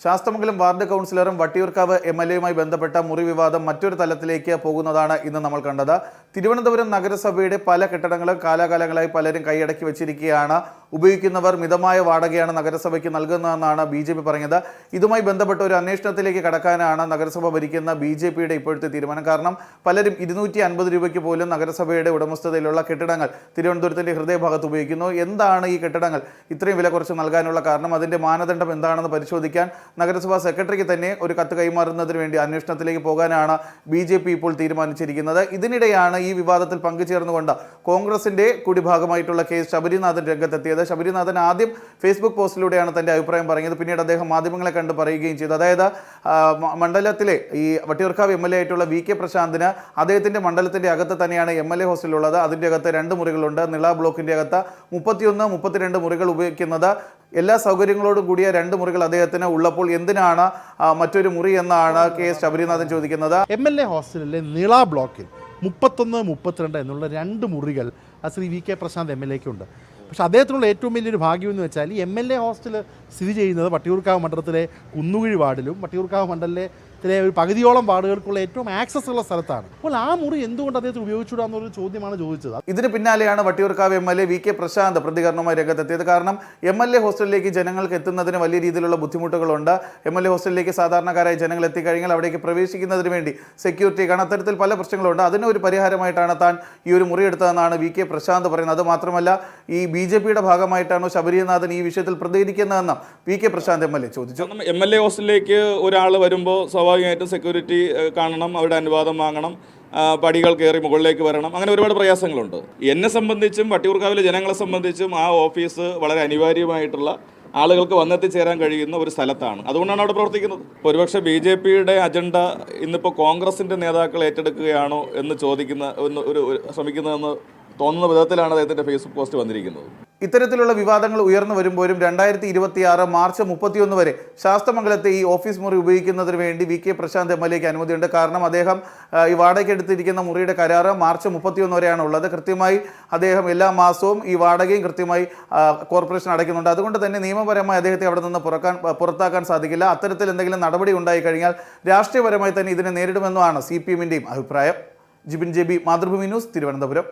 Sasthamangalam ward കൗൺസിലറും Vattiyoorkavu എംഎൽഎയുമായി ബന്ധപ്പെട്ട മുറി വിവാദം മറ്റൊരു തലത്തിലേക്ക് പോകുന്നതാണ് ഇന്ന് നമ്മൾ കണ്ടത്. തിരുവനന്തപുരം നഗരസഭയുടെ പല കെട്ടിടങ്ങളും കാലാകാലങ്ങളായി പലരും കൈയടക്കി വെച്ചിരിക്കുകയാണ്. ഉപയോഗിക്കുന്നവർ മിതമായ വാടകയാണ് നഗരസഭയ്ക്ക് നൽകുന്നതെന്നാണ് BJP പറഞ്ഞത്. ഇതുമായി ബന്ധപ്പെട്ട ഒരു അന്വേഷണത്തിലേക്ക് കടക്കാനാണ് നഗരസഭ ഭരിക്കുന്ന BJPയുടെ ഇപ്പോഴത്തെ തീരുമാനം. കാരണം പലരും 250 രൂപയ്ക്ക് പോലും നഗരസഭയുടെ ഉടമസ്ഥതയിലുള്ള കെട്ടിടങ്ങൾ തിരുവനന്തപുരത്തിന്റെ ഹൃദയഭാഗത്ത് ഉപയോഗിക്കുന്നു. എന്താണ് ഈ കെട്ടിടങ്ങൾ ഇത്രയും വില കുറച്ച് നൽകാനുള്ള കാരണം, അതിന്റെ മാനദണ്ഡം എന്താണെന്ന് പരിശോധിക്കാൻ നഗരസഭാ സെക്രട്ടറിക്ക് തന്നെ ഒരു കത്ത് കൈമാറുന്നതിന് വേണ്ടി അന്വേഷണത്തിലേക്ക് പോകാനാണ് BJP ഇപ്പോൾ തീരുമാനിച്ചിരിക്കുന്നത്. ഇതിനിടെയാണ് ഈ വിവാദത്തിൽ പങ്കുചേർന്നുകൊണ്ട് കോൺഗ്രസിന്റെ കൂടി ഭാഗമായിട്ടുള്ള ശബരിനാഥൻ രംഗത്തെത്തിയത്. ശബരിനാഥൻ ആദ്യം ഫേസ്ബുക്ക് പോസ്റ്റിലൂടെയാണ് തന്റെ അഭിപ്രായം പറഞ്ഞത്. പിന്നീട് അദ്ദേഹം മാധ്യമങ്ങളെ കണ്ട് പറയുകയും ചെയ്തു. അതായത് മണ്ഡലത്തിലെ ഈ വട്ടിയൂർക്കാവ് MLA ആയിട്ടുള്ള VK പ്രശാന്തിന് അദ്ദേഹത്തിന്റെ മണ്ഡലത്തിന്റെ അകത്ത് തന്നെയാണ് MLA ഹോസ്റ്റലുള്ളത്. അതിന്റെ അകത്ത് 2 മുറികളുണ്ട്. നിള ബ്ലോക്കിന്റെ അകത്ത് 31, 32 മുറികൾ ഉപയോഗിക്കുന്നത്. എല്ലാ സൗകര്യങ്ങളോടും കൂടിയ 2 മുറികൾ അദ്ദേഹത്തിന് ഉള്ളപ്പോൾ എന്തിനാണ് മറ്റൊരു മുറി എന്നാണ് ശബരിനാഥൻ ചോദിക്കുന്നത്. MLA ഹോസ്റ്റലിലെ നിള ബ്ലോക്കിൽ 31, 32 എന്നുള്ള 2 മുറികൾ ശ്രീ VK പ്രശാന്ത് MLAക്കുണ്ട്. പക്ഷേ അദ്ദേഹത്തിനുള്ള ഏറ്റവും വലിയൊരു ഭാഗ്യം എന്ന് വെച്ചാൽ ഈ MLA ഹോസ്റ്റൽ സ്ഥിതി ചെയ്യുന്നത് വട്ടിയൂർക്കാവ് മണ്ഡലത്തിലെ കുന്നുകുഴി വാർഡിലും വട്ടിയൂർക്കാവ് മണ്ഡലത്തിലെ ഒരു പകുതിയോളം വാർഡുകൾക്കുള്ള ഏറ്റവും ആക്സസ് ഉള്ള സ്ഥലത്താണ്. അപ്പോൾ ആ മുറി എന്തുകൊണ്ട് അദ്ദേഹത്തിന് ഉപയോഗിച്ചുകൂടാന്നൊരു ചോദ്യമാണ് ചോദിച്ചത്. ഇതിന് പിന്നാലെയാണ് വട്ടിയൂർക്കാവ് MLA VK പ്രശാന്ത് പ്രതികരണവുമായി രംഗത്തെത്തിയത്. കാരണം MLA ഹോസ്റ്റലിലേക്ക് ജനങ്ങൾക്ക് എത്തുന്നതിന് വലിയ രീതിയിലുള്ള ബുദ്ധിമുട്ടുകളുണ്ട്. MLA ഹോസ്റ്റലിലേക്ക് സാധാരണക്കാരായ ജനങ്ങൾ എത്തിക്കഴിഞ്ഞാൽ അവിടേക്ക് പ്രവേശിക്കുന്നതിന് വേണ്ടി സെക്യൂരിറ്റി കാണാൻ അത്തരത്തിൽ പല പ്രശ്നങ്ങളുണ്ട്. അതിന് ഒരു പരിഹാരമായിട്ടാണ് താൻ ഈ ഒരു മുറി എടുത്തതെന്നാണ് VK പ്രശാന്ത് പറയുന്നത്. അത് മാത്രമല്ല ഈ BJPയുടെ ഭാഗമായിട്ടാണോ ശബരിനാഥൻ ഈ വിഷയത്തിൽ പ്രതികരിക്കുന്നതെന്ന് VK പ്രശാന്ത് MLA ചോദിച്ചു. MLA ഹോസ്റ്റലിലേക്ക് ഒരാൾ വരുമ്പോൾ സ്വാഭാവികമായിട്ടും സെക്യൂരിറ്റി കാണണം, അവരുടെ അനുവാദം വാങ്ങണം, പടികൾ കയറി മുകളിലേക്ക് വരണം, അങ്ങനെ ഒരുപാട് പ്രയാസങ്ങളുണ്ട്. എന്നെ സംബന്ധിച്ചും വട്ടിയൂർക്കാവിലെ ജനങ്ങളെ സംബന്ധിച്ചും ആ ഓഫീസ് വളരെ അനിവാര്യമായിട്ടുള്ള ആളുകൾക്ക് വന്നെത്തിച്ചേരാൻ കഴിയുന്ന ഒരു സ്ഥലത്താണ്. അതുകൊണ്ടാണ് അവിടെ പ്രവർത്തിക്കുന്നത്. ഒരുപക്ഷെ BJPയുടെ അജണ്ട ഇന്നിപ്പോൾ കോൺഗ്രസിൻ്റെ നേതാക്കൾ ഏറ്റെടുക്കുകയാണോ എന്ന് ശ്രമിക്കുന്നതെന്ന് തോന്നുന്ന വിധത്തിലാണ് അദ്ദേഹത്തിൻ്റെ ഫേസ്ബുക്ക് പോസ്റ്റ് വന്നിരിക്കുന്നത്. ഇത്തരത്തിലുള്ള വിവാദങ്ങൾ ഉയർന്നു വരുമ്പോഴും 2026 മാർച്ച് 31 വരെ ശാസ്തമംഗലത്തെ ഈ ഓഫീസ് മുറി ഉപയോഗിക്കുന്നതിന് വേണ്ടി VK പ്രശാന്ത് MLAക്ക് അനുമതിയുണ്ട്. കാരണം അദ്ദേഹം ഈ വാടകയ്ക്ക് എടുത്തിരിക്കുന്ന മുറിയുടെ കരാറ് മാർച്ച് 31 വരെയാണ് ഉള്ളത്. കൃത്യമായി അദ്ദേഹം എല്ലാ മാസവും ഈ വാടകയും കൃത്യമായി കോർപ്പറേഷൻ അടയ്ക്കുന്നുണ്ട്. അതുകൊണ്ട് തന്നെ നിയമപരമായി അദ്ദേഹത്തെ അവിടെ നിന്ന് പുറത്താക്കാൻ സാധിക്കില്ല. അത്തരത്തിൽ എന്തെങ്കിലും നടപടി ഉണ്ടായി കഴിഞ്ഞാൽ രാഷ്ട്രീയപരമായി തന്നെ ഇതിനെ നേരിടുമെന്നാണ് CPMന്റെയും അഭിപ്രായം. Jibin JB, Mathrubhumi news, Thiruvananthapuram.